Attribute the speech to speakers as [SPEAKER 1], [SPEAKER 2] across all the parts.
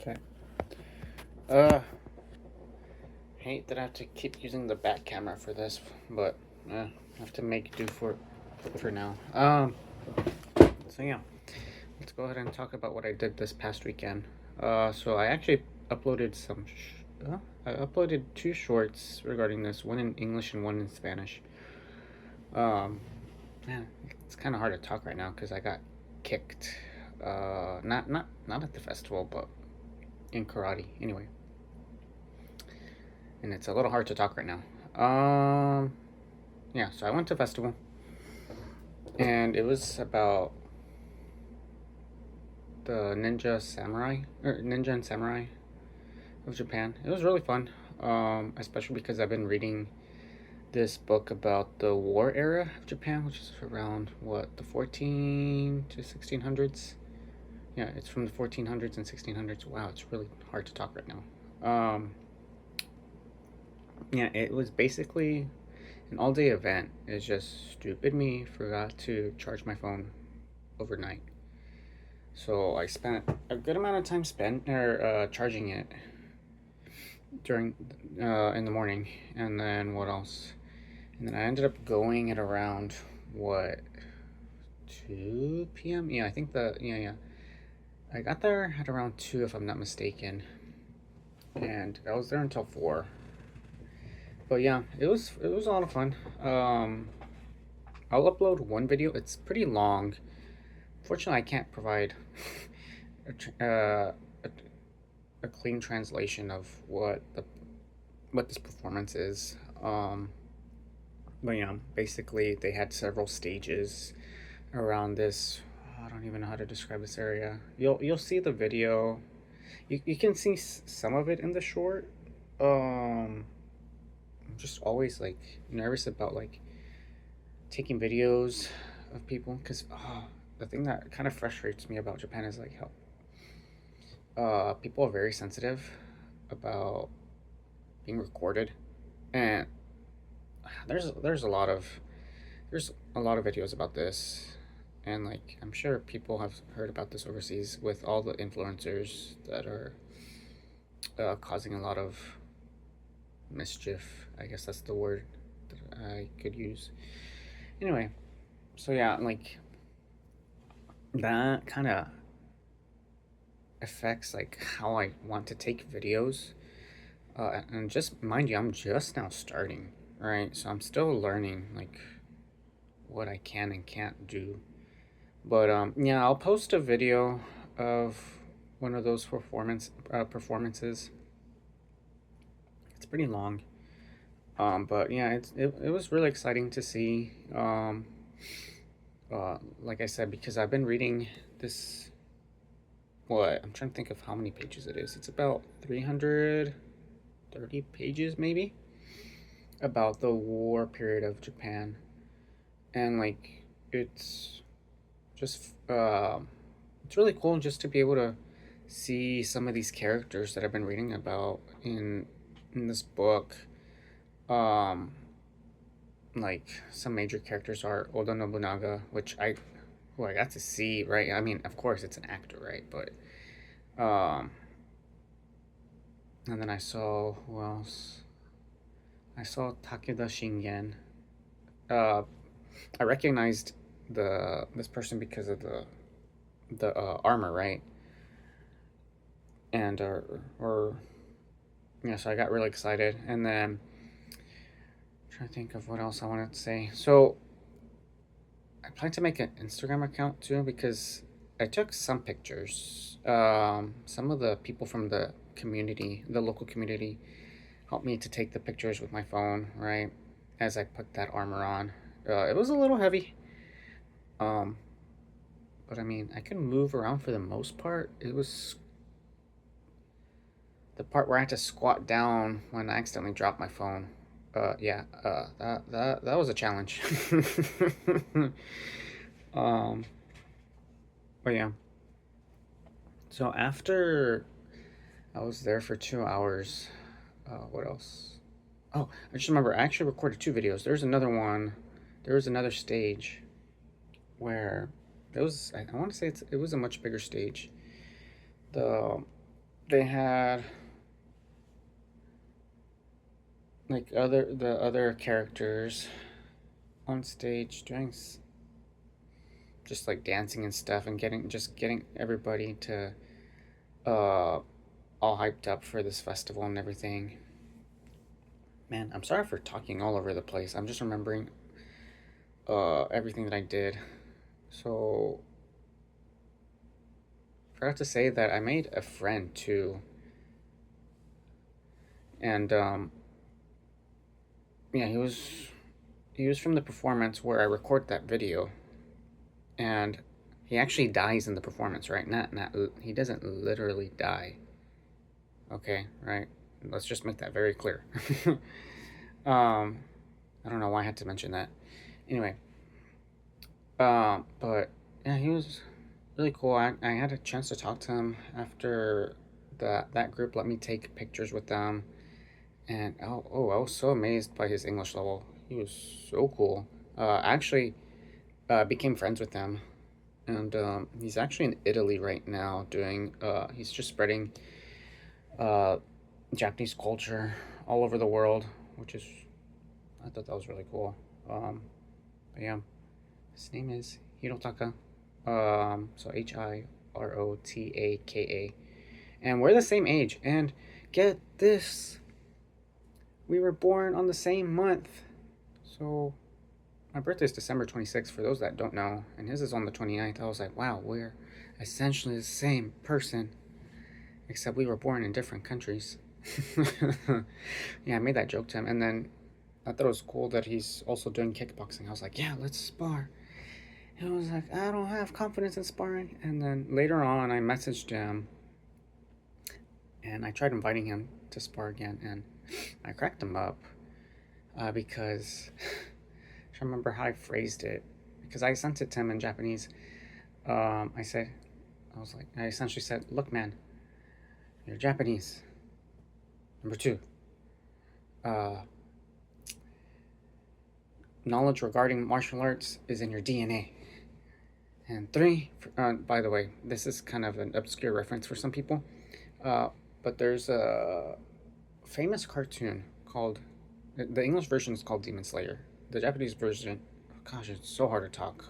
[SPEAKER 1] Okay. Uh, hate that I have to keep using the back camera for this, but I have to make do for now. So yeah, let's go ahead and talk about what I did this past weekend. So I actually uploaded I uploaded two shorts regarding this, one in English and one in Spanish. Um, Man, it's kind of hard to talk right now because I got kicked. Not at the festival, but in karate. Anyway, and it's a little hard to talk right now. Yeah, so I went to a festival, and it was about the ninja and samurai of Japan. It was really fun, especially because I've been reading this book about the war era of Japan, which is around what the 14 to 1600s. Yeah, it's from the 1400s and 1600s. Wow, it's really hard to talk right now. Yeah, it was basically an all day event. It's just stupid me forgot to charge my phone overnight. So I spent a good amount of time charging it during in the morning, and then what else? And then I ended up going at around what 2 p.m. Yeah, I think yeah. I got there at around 2 if I'm not mistaken, and I was there until 4. But yeah, it was a lot of fun. I'll upload one video. It's pretty long. Fortunately, I can't provide a clean translation of what this performance is. But yeah, basically they had several stages around this. I don't even know how to describe this area. You'll see the video. You can see some of it in the short. I'm just always like nervous about like taking videos of people because the thing that kind of frustrates me about Japan is like how people are very sensitive about being recorded, and there's a lot of videos about this, and like I'm sure people have heard about this overseas with all the influencers that are causing a lot of mischief. I guess that's the word that I could use. Anyway, so yeah, like that kind of affects like how I want to take videos. And just mind you, I'm just now starting, right? So I'm still learning like what I can and can't do. But yeah, I'll post a video of one of those performances. It's pretty long. But yeah, it was really exciting to see. Like I said, because I've been reading this. What I'm trying to think of how many pages it is. It's about 330 pages, maybe, about the war period of Japan, and like it's just it's really cool just to be able to see some of these characters that I've been reading about in this book. Um, like some major characters are Oda Nobunaga, who I got to see, right? I mean, of course, it's an actor, right? But and then I saw who else? I saw Takeda Shingen. Uh, I recognized this person because of the armor, right? And or yeah, so I got really excited, and then I'm trying to think of what else I wanted to say. So I plan to make an Instagram account too because I took some pictures. Some of the people from the community, the local community, helped me to take the pictures with my phone, right? As I put that armor on. It was a little heavy. Um, but I mean, I can move around for the most part. It was the part where I had to squat down when I accidentally dropped my phone. Yeah, that was a challenge. um, but yeah. So after I was there for 2 hours, what else? Oh, I just remember I actually recorded two videos. There's another one. There was another stage where it was. I want to say it was a much bigger stage. The they had like the other characters on stage doing just like dancing and stuff, and getting everybody to uh all hyped up for this festival and everything. Man, I'm sorry for talking all over the place. I'm just remembering everything that I did. So, forgot to say that I made a friend too. And yeah, he was from the performance where I record that video, and he actually dies in the performance, right? Not he doesn't literally die. Okay, right? Let's just make that very clear. I don't know why I had to mention that. Anyway, but yeah, he was really cool. I had a chance to talk to him after that group let me take pictures with them, and I was so amazed by his English level. He was so cool. I actually became friends with him, and he's actually in Italy right now doing. He's just spreading uh, Japanese culture all over the world, which is I thought that was really cool. But yeah, his name is Hirotaka. So Hirotaka, and we're the same age. And get this, we were born on the same month. So my birthday is December 26th, for those that don't know, and his is on the 29th. I was like, wow, we're essentially the same person, except we were born in different countries. Yeah, I made that joke to him, and then I thought it was cool that he's also doing kickboxing. I was like, yeah, let's spar. And I was like, I don't have confidence in sparring. And then later on, I messaged him, and I tried inviting him to spar again, and I cracked him up because I remember how I phrased it, because I sent it to him in Japanese. I essentially said, look, man, you're Japanese. Number two, uh, knowledge regarding martial arts is in your DNA. And three, by the way, this is kind of an obscure reference for some people, uh, but there's a famous cartoon called, the English version is called Demon Slayer. The Japanese version, oh gosh, it's so hard to talk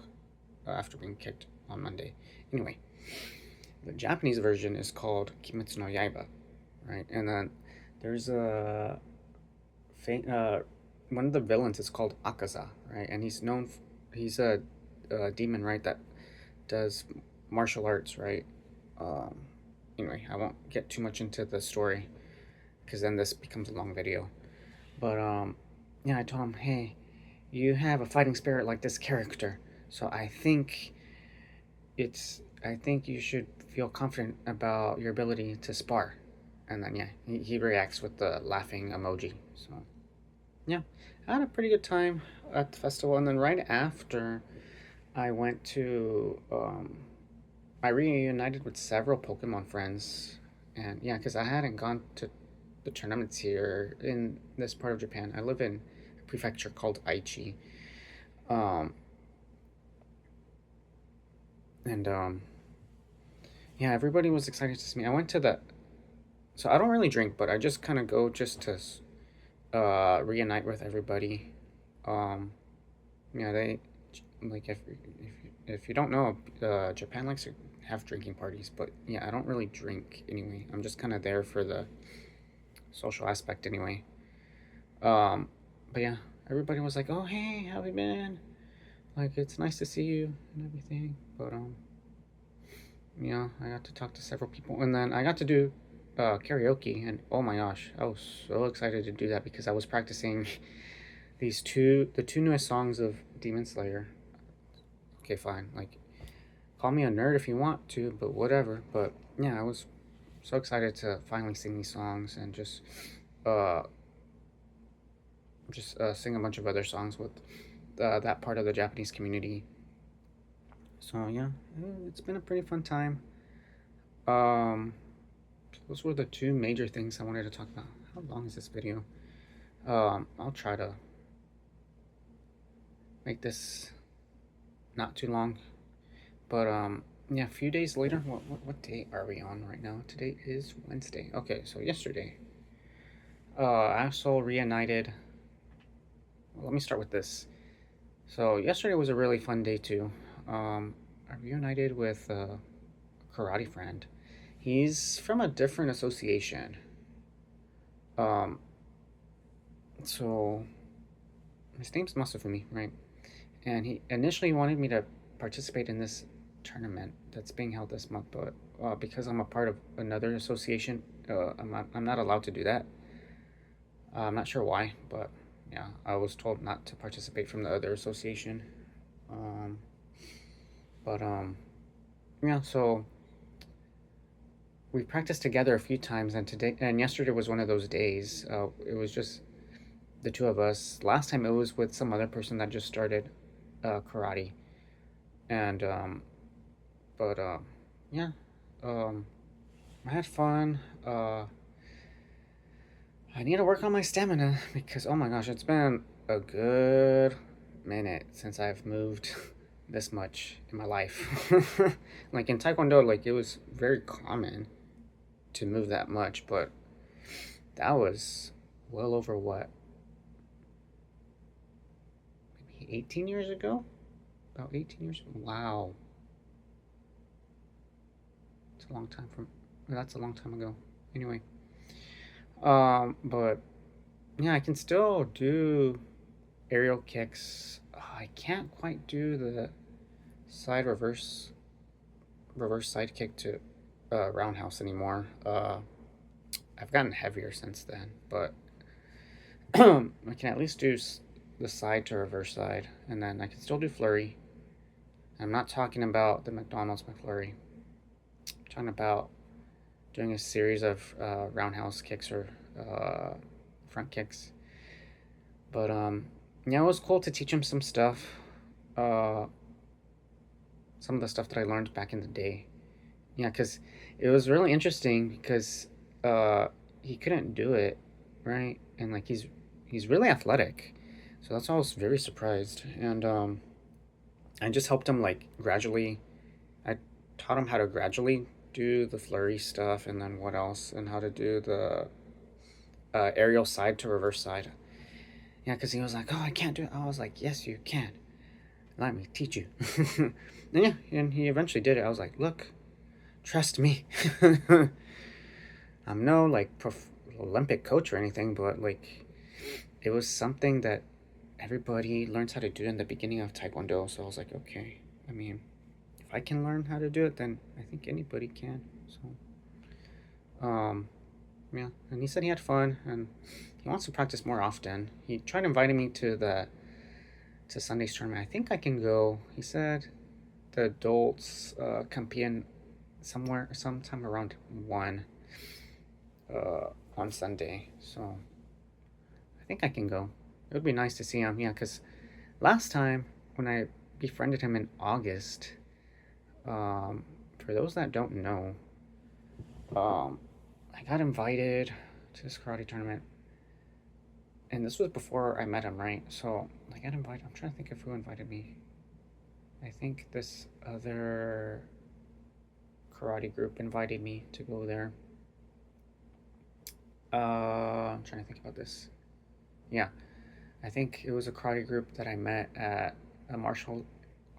[SPEAKER 1] after being kicked on Monday. Anyway, the Japanese version is called Kimetsu no Yaiba, right? And then there's one of the villains is called Akaza, right? And he's a demon, right? That does martial arts, right? Um, anyway, I won't get too much into the story because then this becomes a long video. But yeah, I told him, hey, you have a fighting spirit like this character, so I think you should feel confident about your ability to spar. And then yeah, he reacts with the laughing emoji. So yeah, I had a pretty good time at the festival, and then right after, I went to I reunited with several Pokemon friends, and yeah, because I hadn't gone to the tournaments here in this part of Japan. I live in a prefecture called Aichi, um, and yeah, everybody was excited to see me. I went to the so I don't really drink, but I just kind of go just to reunite with everybody. Um, yeah, they like if you don't know, Japan likes to have drinking parties, but yeah, I don't really drink anyway. I'm just kind of there for the social aspect anyway. Um, but yeah, everybody was like, "Oh, hey, how have you been? Like, it's nice to see you and everything." But yeah, I got to talk to several people, and then I got to do karaoke, and oh my gosh, I was so excited to do that because I was practicing the two newest songs of Demon Slayer. Okay, fine, like call me a nerd if you want to, but whatever. But yeah, I was so excited to finally sing these songs and uh, sing a bunch of other songs with that part of the Japanese community. So yeah, it's been a pretty fun time. Um, those were the two major things I wanted to talk about. How long is this video? I'll try to make this not too long, but Yeah, a few days later. What date are we on right now? Today is Wednesday. Okay, so yesterday, I also reunited. Well, let me start with this. So yesterday was a really fun day too. I reunited with a karate friend. He's from a different association. Um, so his name's Masafumi, right? And he initially wanted me to participate in this tournament that's being held this month, but because I'm a part of another association, I'm not allowed to do that. I'm not sure why, but yeah, I was told not to participate from the other association. Um, but yeah, so we practiced together a few times, and today and yesterday was one of those days. It was just the two of us. Last time it was with some other person that just started karate, and but yeah, um, I had fun. I need to work on my stamina because oh my gosh, it's been a good minute since I've moved this much in my life. Like in Taekwondo, like it was very common to move that much, but that was well over what, maybe 18 years ago? About 18 years? Wow. It's a long time from that's a long time ago. Anyway, but yeah, I can still do aerial kicks. I can't quite do the side reverse side kick to roundhouse anymore. I've gotten heavier since then, but I can at least do the side to reverse side, and then I can still do flurry. I'm not talking about the McDonald's McFlurry. I'm talking about doing a series of roundhouse kicks or front kicks. But yeah, it was cool to teach him some stuff. Uh, some of the stuff that I learned back in the day. Yeah, because it was really interesting because uh, he couldn't do it, right? And like he's really athletic, so that's why I was very surprised. And I just helped him like gradually. I taught him how to gradually do the flurry stuff, and then what else, and how to do the aerial side to reverse side. Yeah, because he was like, "Oh, I can't do it." I was like, "Yes, you can. Let me teach you." And yeah, and he eventually did it. I was like, "Look, trust me." I'm no like Olympic coach or anything, but like it was something that everybody learns how to do in the beginning of Taekwondo. So I was like, okay, I mean, if I can learn how to do it, then I think anybody can. So, yeah, and he said he had fun and he wants to practice more often. He tried inviting me to Sunday's tournament. I think I can go. He said the adults compete in sometime around 1 on Sunday. So I think I can go. It would be nice to see him, yeah, because last time when I befriended him in August, for those that don't know, I got invited to this karate tournament, and this was before I met him, right? So I got invited. I'm trying to think of who invited me. I think this other karate group invited me to go there. I'm trying to think about this. Yeah, I think it was a karate group that I met at a martial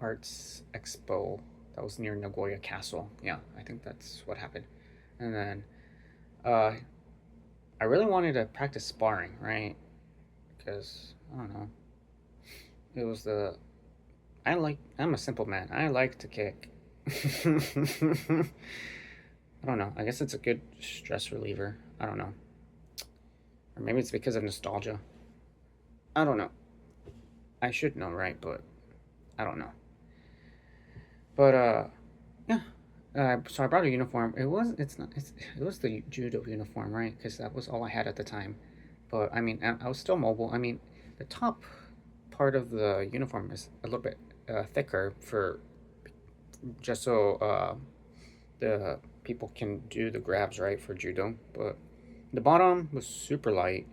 [SPEAKER 1] arts expo that was near Nagoya Castle. Yeah, I think that's what happened. And then uh, I really wanted to practice sparring, right? Because I don't know. It was the I'm a simple man. I like to kick. I don't know. I guess it's a good stress reliever. I don't know. Or maybe it's because of nostalgia. I don't know. I should know, right? But I don't know. But yeah. So I brought a uniform. It was the judo uniform, right? Because that was all I had at the time. But I mean, I was still mobile. I mean, the top part of the uniform is a little bit thicker for just so the people can do the grabs right for judo. But the bottom was super light,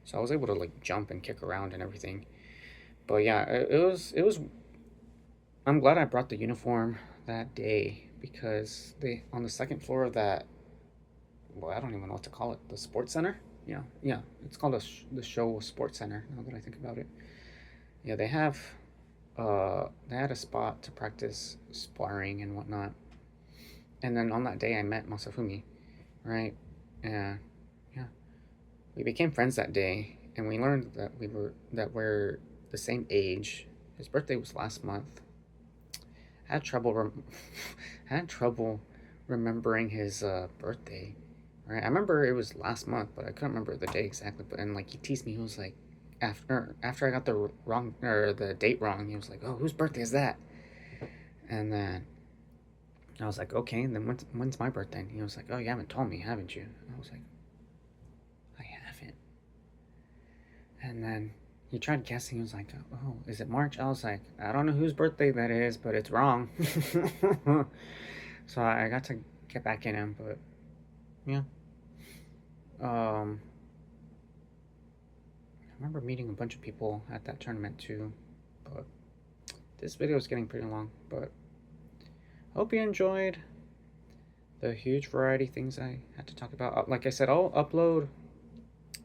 [SPEAKER 1] so I was able to like jump and kick around and everything. But yeah, it was. I'm glad I brought the uniform that day because they on the second floor of that. Well, I don't even know what to call it. The sports center. Yeah. It's called the Show Sports Center. Now that I think about it, yeah, they had a spot to practice sparring and whatnot. And then on that day, I met Masafumi, right? And yeah, we became friends that day, and we learned that we're the same age. His birthday was last month. I had trouble I had trouble remembering his birthday. Right, I remember it was last month, but I couldn't remember the day exactly. But and like he teased me, he was like, after I got the wrong or the date wrong, he was like, "Oh, whose birthday is that?" And then I was like, "Okay." And then when's my birthday? And he was like, "Oh, you haven't told me, haven't you?" And I was like, "I haven't." And then he tried guessing. He was like, "Oh, is it March?" I was like, "I don't know whose birthday that is, but it's wrong." So I got to get back in him, but yeah. I remember meeting a bunch of people at that tournament too, but this video is getting pretty long. But hope you enjoyed the huge variety of things I had to talk about. Like I said, I'll upload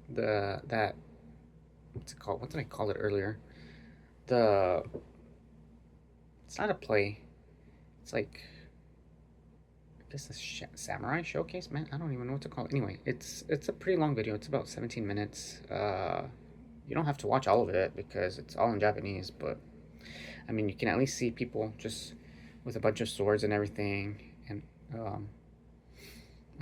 [SPEAKER 1] that what's it called? What did I call it earlier? The It's not a play. It's like I guess a samurai showcase. Man, I don't even know what to call it. Anyway, it's a pretty long video. It's about 17 minutes. You don't have to watch all of it because it's all in Japanese. But I mean, you can at least see people just with a bunch of swords and everything. And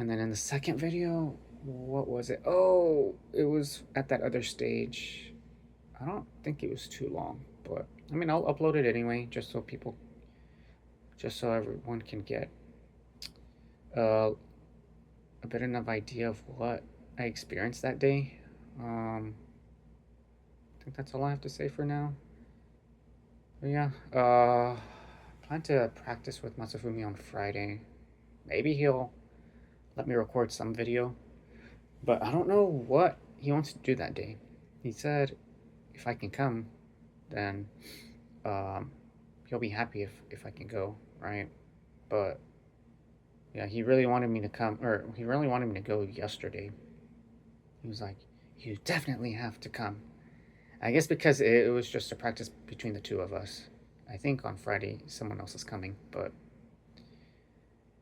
[SPEAKER 1] then in the second video, what was it? Oh, it was at that other stage. I don't think it was too long, but I mean, I'll upload it anyway, just so everyone can get uh, a bit enough idea of what I experienced that day. I think that's all I have to say for now. But yeah, plan to practice with Masafumi on Friday. Maybe he'll let me record some video, but I don't know what he wants to do that day. He said if I can come, then he'll be happy if I can go, right? But yeah, he really wanted me to come, or he really wanted me to go yesterday. He was like, "You definitely have to come." I guess because it was just a practice between the two of us. I think on Friday someone else is coming, but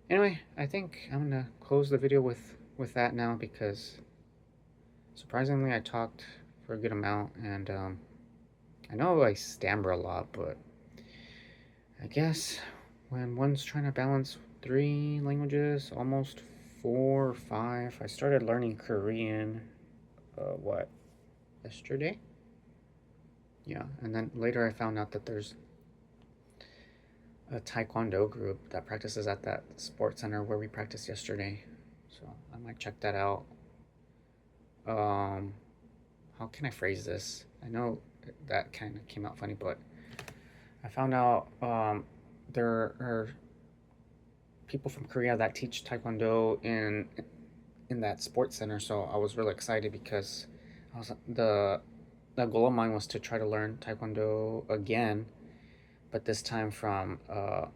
[SPEAKER 1] anyway, I think I'm gonna close the video with that now because surprisingly I talked for a good amount, and I know I stammer a lot, but I guess when one's trying to balance 3 languages, almost 4 or 5. I started learning Korean, yesterday? Yeah, and then later I found out that there's a taekwondo group that practices at that sports center where we practiced yesterday. So I might check that out. How can I phrase this? I know that kind of came out funny, but I found out there are people from Korea that teach taekwondo in that sports center. So I was really excited because the goal of mine was to try to learn taekwondo again, but this time from I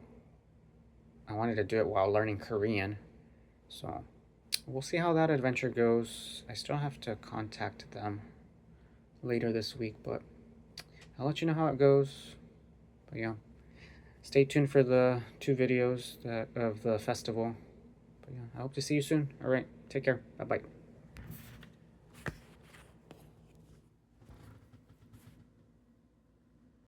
[SPEAKER 1] wanted to do it while learning Korean. So we'll see how that adventure goes. I still have to contact them later this week, but I'll let you know how it goes. But yeah, stay tuned for the 2 videos of the festival. But yeah, I hope to see you soon. All right, take care. Bye bye.